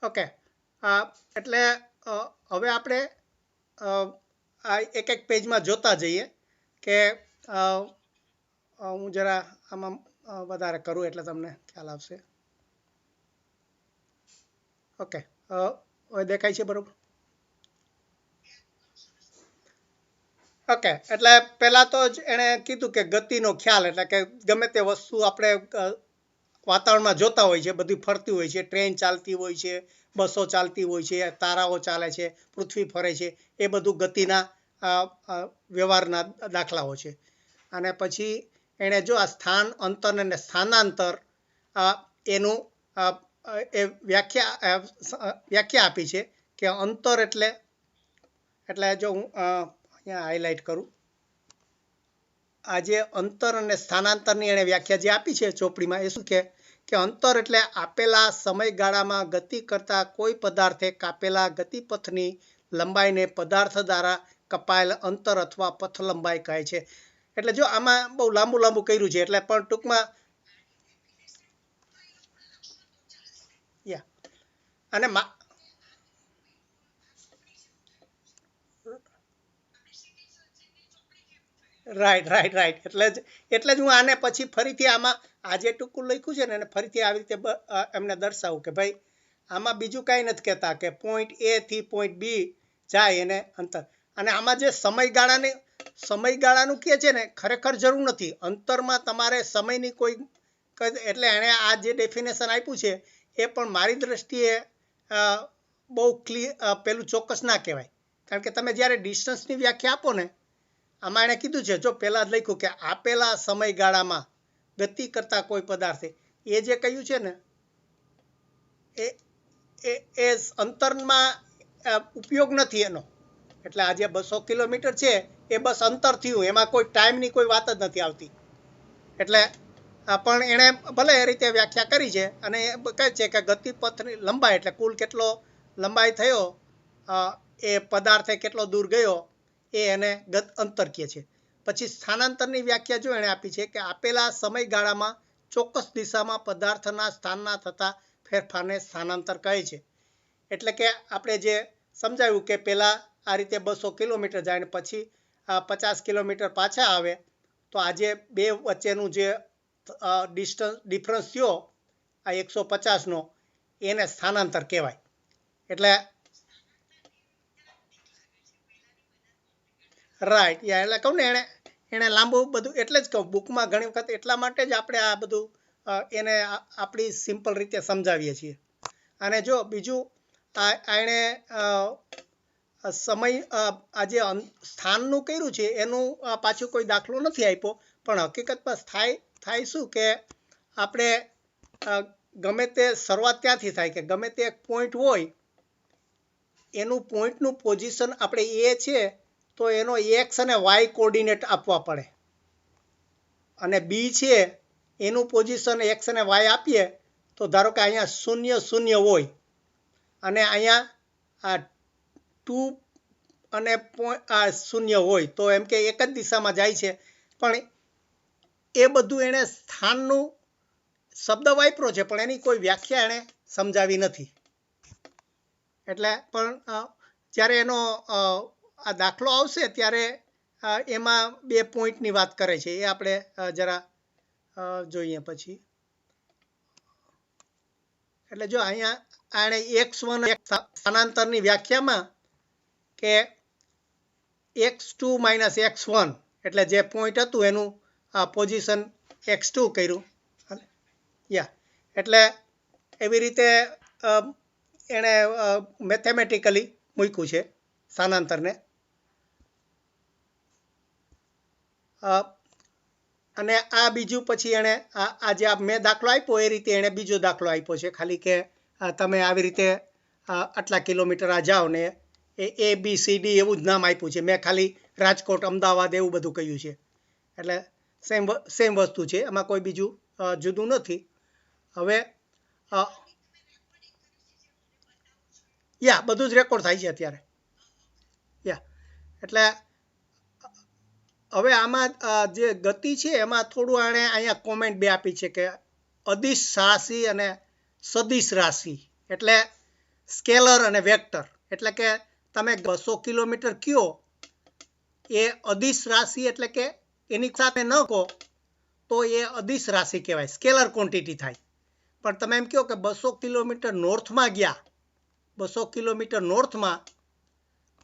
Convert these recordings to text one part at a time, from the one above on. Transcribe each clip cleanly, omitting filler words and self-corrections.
Okay, એટલે હવે આપણે આ એક એક પેજમાં જોતા જઈએ કે હું જરા આમાં વધારે કરું એટલે તમને ખ્યાલ આવશે. ઓકે, હવે દેખાય છે બરોબર? ઓકે, એટલે પહેલાં તો જ એણે કીધું કે ગતિનો ખ્યાલ, એટલે કે ગમે તે વસ્તુ આપણે વાતાવરણમાં જોતા હોય છે, બધી ફરતી હોય છે, ટ્રેન ચાલતી હોય છે, બસો ચાલતી હોય છે, તારાઓ ચાલે છે, પૃથ્વી ફરે છે, એ બધું ગતિના વ્યવહારના દાખલાઓ છે. અને પછી એણે જો આ સ્થાન, અંતર અને સ્થાનાંતર એનું એ વ્યાખ્યા આપી છે કે અંતર એટલે જો હું અહીંયા હાઇલાઇટ કરું, આ જે અંતર અને સ્થાનાંતરની એણે વ્યાખ્યા જે આપી છે ચોપડીમાં, એ શું કે અંતર એટલે આપેલા સમયગાળામાં ગતિ કરતા કોઈ પદાર્થે કાપેલા ગતિપથની લંબાઈને પદાર્થ દ્વારા કપાયેલ અંતર અથવા પથ લંબાઈ કહે છે. એટલે જો આમાં બહુ લાંબુ કર્યું છે, એટલે પણ ટૂંકમાં અને રાઈટ એટલે જ હું આને પછી ફરીથી આમાં આ જે ટૂંકું લખ્યું છે ને એને ફરીથી આવી રીતે એમને દર્શાવું કે ભાઈ આમાં બીજું કાંઈ નથી કહેતા કે પોઈન્ટ એ થી પોઈન્ટ બી જાય એને અંતર. અને આમાં જે સમયગાળાનું કહે છે ને, ખરેખર જરૂર નથી. અંતરમાં તમારે સમયની કોઈ, એટલે એણે આ જે ડેફિનેશન આપ્યું છે એ પણ મારી દ્રષ્ટિએ બહુ પેલું ચોક્કસ ના કહેવાય. કારણ કે તમે જ્યારે ડિસ્ટન્સની વ્યાખ્યા આપો ને, આમાં એણે કીધું છે, જો પહેલાં જ લખ્યું કે આપેલા સમયગાળામાં ગતિ કરતા કોઈ પદાર્થે, એ જે કહ્યું છે ને એ અંતરમાં ઉપયોગ નથી એનો. એટલે આ જે 200 કિલોમીટર છે એ બસ અંતર થયું, એમાં કોઈ ટાઈમની કોઈ વાત જ નથી આવતી. એટલે પણ એણે ભલે એ રીતે વ્યાખ્યા કરી છે, અને એ કહે છે કે ગતિપથની લંબાઈ એટલે કુલ કેટલો લંબાઈ થયો, એ પદાર્થે કેટલો દૂર ગયો, એ એને અંતર કહે છે. પછી સ્થાનાંતરની વ્યાખ્યા જો એણે આપી છે કે આપેલા સમયગાળામાં ચોક્કસ દિશામાં પદાર્થના સ્થાનના થતા ફેરફારને સ્થાનાંતર કહે છે. એટલે કે આપણે જે સમજાવ્યું કે પહેલાં આ રીતે 200 કિલોમીટર જાય ને પછી 50 કિલોમીટર પાછા આવે, તો આજે બે વચ્ચેનું જે ડિફરન્સ થયો આ 150નો, એને સ્થાનાંતર કહેવાય. એટલે રાઈટ, એટલે કહું ને એણે લાંબુ બધું, એટલે જ કહું બુકમાં ઘણી વખત એટલા માટે જ આપણે આ બધું એને આપણી સિમ્પલ રીતે સમજાવીએ છીએ. અને જો બીજું એણે સમય આ જે સ્થાનનું કર્યું છે એનું પાછું કોઈ દાખલો નથી આપ્યો, પણ હકીકતમાં થાય શું કે આપણે ગમે તે શરૂઆત ત્યાંથી થાય કે ગમે તે એક પોઈન્ટ હોય, એનું પોઈન્ટનું પોઝિશન આપણે એ છે તો એનો એક્સ અને વાય કોર્ડિનેટ આપવા પડે, અને બી છે એનું પોઝિશન એક્સ અને વાય આપીએ તો ધારો કે અહીંયા 0 હોય અને અહીંયા 2 અને 0 હોય, તો એમ કે એક જ દિશામાં જાય છે. પણ એ બધું એણે સ્થાનનું શબ્દ વાપરો છે, પણ એની કોઈ વ્યાખ્યા એણે સમજાવી નથી. એટલે પણ જ્યારે એનો આ દાખલો આવશે ત્યારે એમાં 2 પોઈન્ટની વાત કરે છે, એ આપણે જરા જોઈએ પછી. એટલે જો અહીંયા આણે x1 સ્થાનાંતરની વ્યાખ્યામાં કે x2 - x1 એટલે જે પોઈન્ટ હતું એનું પોઝિશન x2 કર્યું. એટલે એવી રીતે એણે મેથેમેટિકલી મૂક્યું છે સ્થાનાંતરને. અને આ બીજું પછી એણે આ જે મેં દાખલો આપ્યો એ રીતે એણે બીજો દાખલો આપ્યો છે, ખાલી કે તમે આવી રીતે આટલા કિલોમીટર આ જાઓ ને એ બી સી ડી એવું જ નામ આપ્યું છે. મેં ખાલી રાજકોટ, અમદાવાદ એવું બધું કહ્યું છે. એટલે સેમ વસ્તુ છે, એમાં કોઈ બીજું જુદું નથી. હવે બધું જ રેકોર્ડ થાય છે અત્યારે. એટલે હવે આમાં જે ગતિ છે એમાં થોડું આણે અહીંયા કોમેન્ટ 2 આપી છે કે અદિશ રાશિ અને સદિશ રાશિ. એટલે સ્કેલર અને વેક્ટર, એટલે કે તમે 200 કિલોમીટર કયો એ અદિશ રાશિ, એટલે કે એની સાથે ન કહો તો એ અદિશ રાશિ કહેવાય, સ્કેલર ક્વોન્ટિટી થાય. પણ તમે એમ કહો કે 200 કિલોમીટર નોર્થમાં ગયા, 200 કિલોમીટર નોર્થમાં,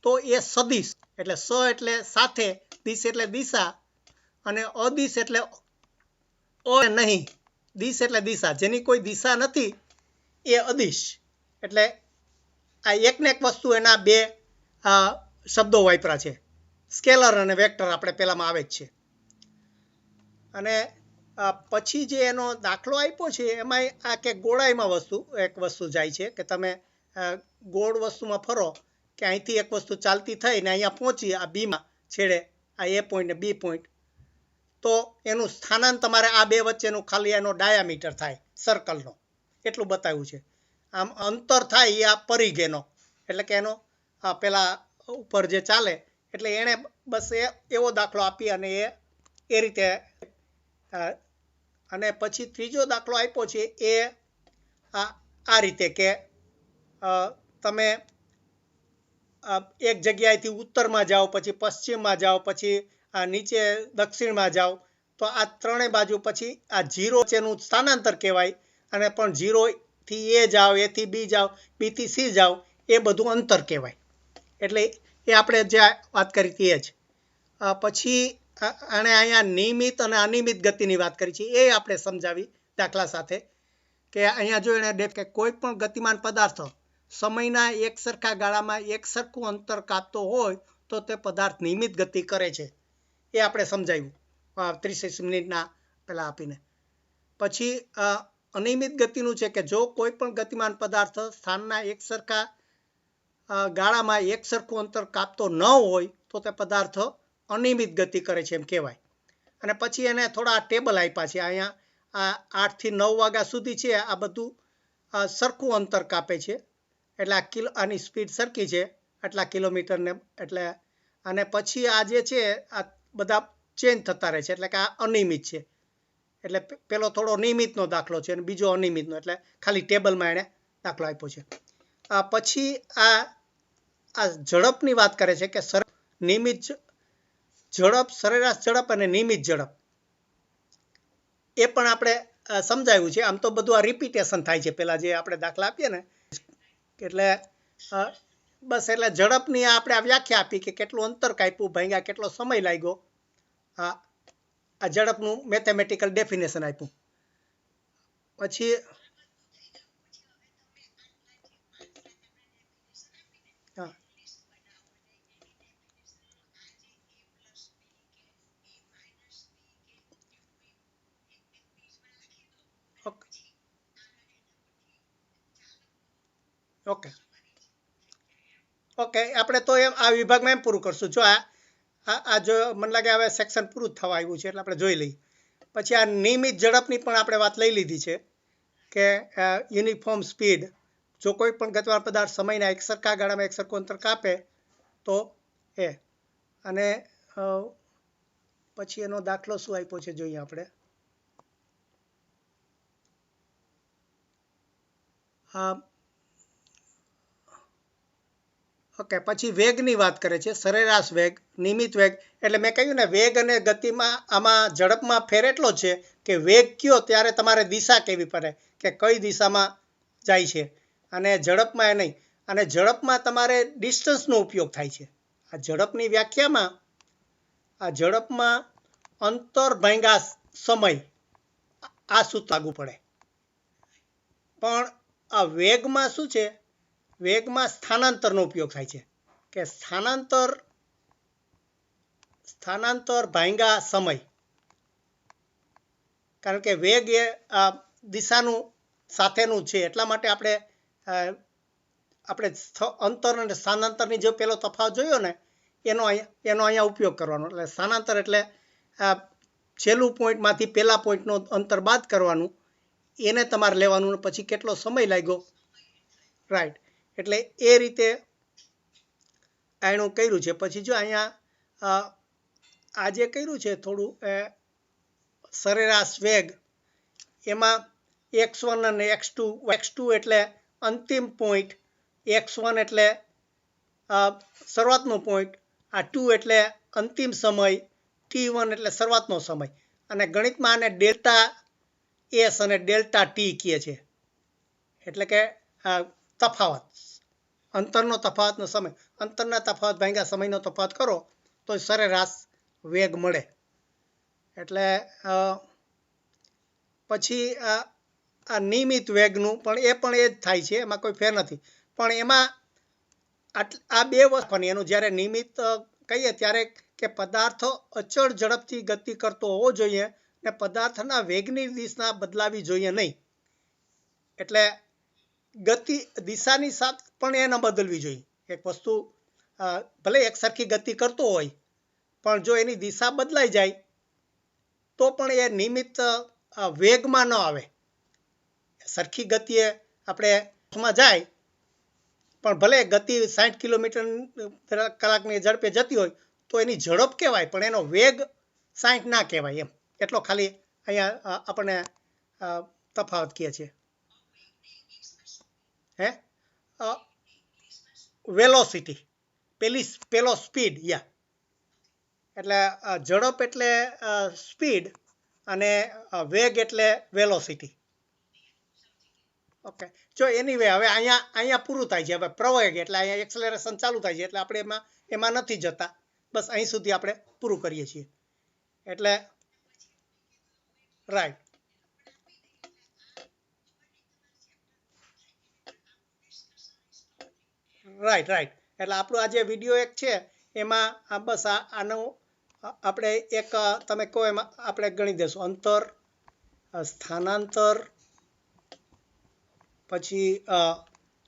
તો એ સદિશ, એટલે સ એટલે સાથે, દિશ એટલે દિશા, અને અદિશ એટલે નહીં, દિશ એટલે દિશા, જેની કોઈ દિશા નથી એ અદિશ. એટલે આ એકને એક વસ્તુ એના બે શબ્દો વાપરા છે, સ્કેલર અને વેક્ટર આપણે પેલામાં આવે જ છે. અને પછી જે એનો દાખલો આપ્યો છે એમાં આ કે ગોળાઈમાં એક વસ્તુ જાય છે કે તમે ગોળ વસ્તુમાં ફરો, કે અહીંથી એક વસ્તુ ચાલતી થઈને અહીંયા પહોંચી આ બીમાં છેડે, આ એ પોઈન્ટ ને બી પોઈન્ટ, તો એનું સ્થાનાંતર તમારે આ બે વચ્ચેનું ખાલી એનો ડાયામીટર થાય સર્કલનો, એટલું બતાવ્યું છે. આમ અંતર થાય એ આ પરિઘ એનો, એટલે કે એનો પેલા ઉપર જે ચાલે, એટલે એણે બસ એવો દાખલો આપી અને એ રીતે. અને પછી ત્રીજો દાખલો આપ્યો છે એ આ રીતે કે તમે એક જગ્યાએથી ઉત્તરમાં જાઓ, પછી પશ્ચિમમાં જાઓ, પછી નીચે દક્ષિણમાં જાઓ, તો આ ત્રણેય બાજુ પછી આ જીરો વચ્ચેનું સ્થાનાંતર કહેવાય. અને પણ જીરોથી એ જાઓ, એથી બી જાઓ, બીથી સી જાઓ, એ બધું અંતર કહેવાય. એટલે એ આપણે જે વાત કરી હતી એ જ. પછી અને અહીંયા નિયમિત અને અનિયમિત ગતિની વાત કરી છે, એ આપણે સમજાવી દાખલા સાથે. કે અહીંયા જો એને કે કોઈ પણ ગતિમાન પદાર્થ સમયના એક સરખા ગાળામાં એક સરખું અંતર કાપતો હોય તો તે પદાર્થ નિયમિત ગતિ કરે છે, એ આપણે સમજાવ્યું 30 મિનિટના પહેલાં આપીને. પછી અનિયમિત ગતિનું છે કે જો કોઈ પણ ગતિમાન પદાર્થ સ્થાનના એક સરખા ગાળામાં એક સરખું અંતર કાપતો ન હોય તો તે પદાર્થ અનિયમિત ગતિ કરે છે એમ કહેવાય. અને પછી એને થોડા ટેબલ આપ્યા છે અહીંયા, 8 થી 9 વાગ્યા સુધી છે, આ બધું સરખું અંતર કાપે છે, એટલે આની સ્પીડ સરખી છે આટલા કિલોમીટરને, એટલે. અને પછી આ જે છે આ બધા ચેન્જ થતા રહે છે, એટલે કે આ અનિયમિત છે. એટલે પેલો થોડો નિયમિતનો દાખલો છે અને બીજો અનિયમિતનો, એટલે ખાલી ટેબલમાં એણે દાખલો આપ્યો છે. પછી આ ઝડપની વાત કરે છે કે નિયમિત ઝડપ, સરેરાશ ઝડપ અને નિયમિત ઝડપ, એ પણ આપણે સમજાવ્યું છે. આમ તો બધું આ રિપીટેશન થાય છે પેલા જે આપણે દાખલા આપીએ ને, એટલે બસ એટલે ઝડપની આપણે આ વ્યાખ્યા આપી કે કેટલું અંતર કાપ્યું, ભાગ્યા કેટલો સમય લાગ્યો, આ ઝડપનું મેથેમેટિકલ ડેફિનેશન આપ્યું. પછી ઓકે ઓકે, આપણે તો એમ આ વિભાગમાં એમ પૂરું કરશું. જો આ જો મને લાગે હવે સેક્શન પૂરું થવા આવ્યું છે, એટલે આપણે જોઈ લઈએ. પછી આ નિયમિત ઝડપની પણ આપણે વાત લઈ લીધી છે કે યુનિફોર્મ સ્પીડ, જો કોઈ પણ ગતિમાન પદાર્થ સમયના એક સરખા ગાળામાં એક સરખું અંતર કાપે તો એ. અને પછી એનો દાખલો શું આપ્યો છે જોઈએ આપણે. ઓકે, પછી વેગની વાત કરે છે, સરેરાશ વેગ, નિયમિત વેગ. એટલે મેં કહ્યું ને, વેગ અને ગતિમાં આમાં ઝડપમાં ફેર એટલો છે કે વેગ કયો ત્યારે તમારે દિશા કહેવી પડે કે કઈ દિશામાં જાય છે, અને ઝડપમાં એ નહીં. અને ઝડપમાં તમારે ડિસ્ટન્સનો ઉપયોગ થાય છે. આ ઝડપની વ્યાખ્યામાં આ ઝડપમાં અંતર ભાગ્યા સમય, આ સૂત્ર લાગુ પડે. પણ આ વેગમાં શું છે, વેગમાં સ્થાનાંતરનો ઉપયોગ થાય છે કે સ્થાનાંતર ભાગ્યા સમય. કારણ કે વેગ એ દિશાનું સાથેનું છે, એટલા માટે આપણે અંતર અને સ્થાનાંતરની જે પેલો તફાવત જોયો ને એનો અહીંયા ઉપયોગ કરવાનો. એટલે સ્થાનાંતર એટલે છેલ્લું પોઈન્ટમાંથી પહેલા પોઈન્ટનો અંતર બાદ કરવાનું, એને તમારે લેવાનું, પછી કેટલો સમય લાગ્યો, રાઈટ. એટલે એ રીતે એનું કર્યું છે. પછી જો અહીંયા આ જે કર્યું છે થોડું સરેરાશ વેગ, એમાં x1 અને x2 એટલે અંતિમ પોઈન્ટ, x1 એટલે શરૂઆતનો પોઈન્ટ, આ 2 એટલે અંતિમ સમય, t1 એટલે શરૂઆતનો સમય. અને ગણિતમાં આને ડેલ્ટા એસ અને ડેલ્ટા ટી કહે છે, એટલે કે તફાવત, અંતરનો તફાવતનો સમય. અંતરના તફાવત ભાગ્યા સમયનો તફાવત કરો તો સરેરાશ વેગ મળે. એટલે પછી આ નિયમિત વેગનું પણ એ જ થાય છે, એમાં કોઈ ફેર નથી. પણ એમાં આ બે વસ્તુની એનું જ્યારે નિયમિત કહીએ ત્યારે કે પદાર્થ અચળ ઝડપથી ગતિ કરતો હોવો જોઈએ ને પદાર્થના વેગની દિશા બદલાવી જોઈએ નહીં. એટલે ગતિ દિશાની સાથે પણ એ ન બદલવી જોઈએ. એક વસ્તુ ભલે એક સરખી ગતિ કરતો હોય પણ જો એની દિશા બદલાઈ જાય તો પણ એ નિયમિત વેગમાં ન આવે. સરખી ગતિએ આપણે જાય પણ ભલે ગતિ 60 કિલોમીટર કલાકની ઝડપે જતી હોય તો એની ઝડપ કહેવાય, પણ એનો વેગ 60 ના કહેવાય. એમ એટલો ખાલી અહીંયા આપણને તફાવત કહે છે. વેલોસિટી, પેલો સ્પીડ, એટલે ઝડપ એટલે સ્પીડ અને વેગ એટલે વેલોસિટી. ઓકે, જો એનીવે હવે અહીંયા પૂરું થાય છે. હવે પ્રવેગ એટલે અહીંયા એક્સેલરેશન ચાલુ થાય છે, એટલે આપણે એમાં નથી જતા. બસ અહીં સુધી આપણે પૂરું કરીએ છીએ. એટલે રાઈટ એટલે આપણું આ જે વિડીયો એક છે એમાં બસ આનું આપણે એક તમે કહો એમાં આપણે ગણી દેશું. અંતર, સ્થાનાંતર, પછી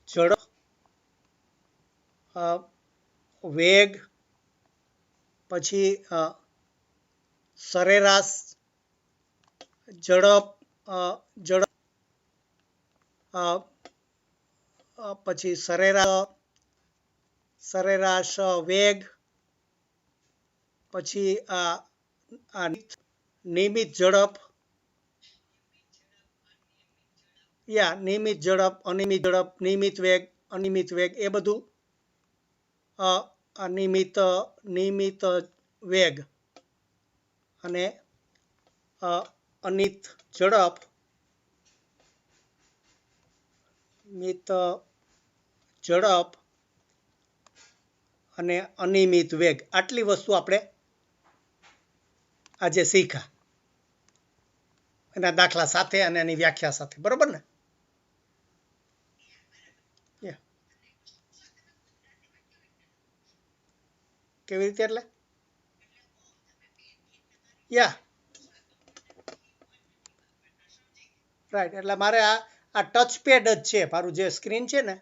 ઝડપ, વેગ, પછી સરેરાશ, ઝડપ, પછી સરેરાશ વેગ, પછી નિયમિત ઝડપ, નિયમિત ઝડપ, અનિયમિત ઝડપ, નિયમિત વેગ, અનિયમિત વેગ, એ બધું નિયમિત વેગ અને અનિયમિત ઝડપ, અને અનિયમિત વેગ, આટલી વસ્તુ આપણે આજે શીખ્યા એના દાખલા સાથે અને એની વ્યાખ્યા સાથે. બરોબર ને? કેવી રીતે? એટલે રાઈટ, એટલે મારે આ ટચ પેડ જ છે, મારું જે સ્ક્રીન છે ને